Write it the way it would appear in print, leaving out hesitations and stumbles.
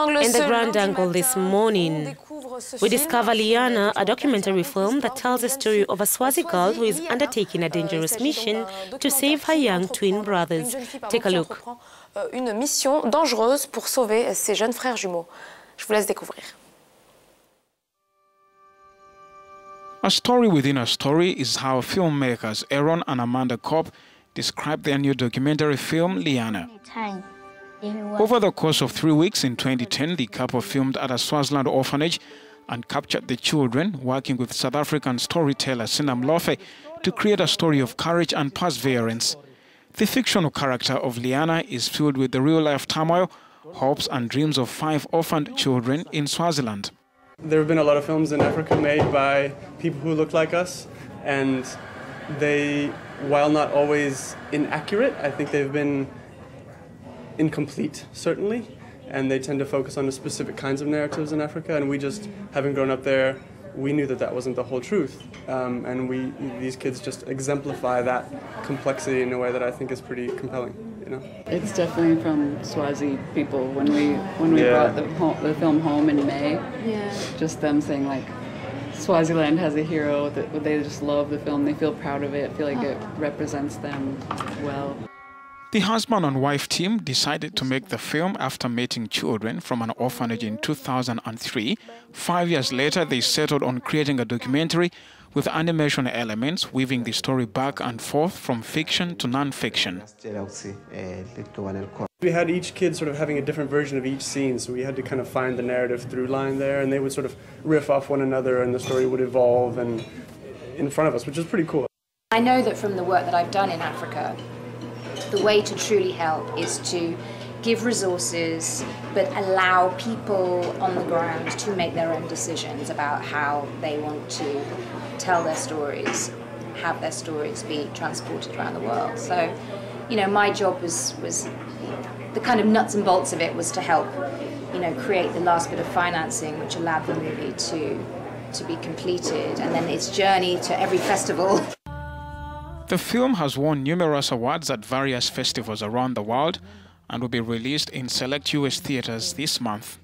In the Grand Angle this morning, we discover Liyana, a documentary film that tells the story of a Swazi girl who is undertaking a dangerous mission to save her young twin brothers. Take a look. Une mission dangereuse pour sauver ses jeunes frères jumeaux. Je vous laisse découvrir. A story within a story is how filmmakers Aaron and Amanda Kopp describe their new documentary film, Liyana. Over the course of 3 weeks in 2010, the couple filmed at a Swaziland orphanage and captured the children, working with South African storyteller Sinam Lofe to create a story of courage and perseverance. The fictional character of Liyana is filled with the real-life turmoil, hopes and dreams of 5 orphaned children in Swaziland. There have been a lot of films in Africa made by people who look like us, and they, while not always inaccurate, I think they've been incomplete, certainly, and they tend to focus on the specific kinds of narratives in Africa, and we just, having grown up there, we knew that that wasn't the whole truth, and these kids just exemplify that complexity in a way that I think is pretty compelling, you know? It's definitely from Swazi people when we brought the film home in May. Just them saying like, Swaziland has a hero, that they just love the film, they feel proud of it, feel like it represents them well. The husband and wife team decided to make the film after meeting children from an orphanage in 2003. 5 years later, they settled on creating a documentary with animation elements, weaving the story back and forth from fiction to non-fiction. We had each kid sort of having a different version of each scene, so we had to kind of find the narrative through line there, and they would sort of riff off one another, and the story would evolve and in front of us, which is pretty cool. I know that from the work that I've done in Africa, the way to truly help is to give resources, but allow people on the ground to make their own decisions about how they want to tell their stories, have their stories be transported around the world. So, you know, my job was the kind of nuts and bolts of it was to help, you know, create the last bit of financing which allowed the movie to be completed, and then its journey to every festival. The film has won numerous awards at various festivals around the world and will be released in select US theaters this month.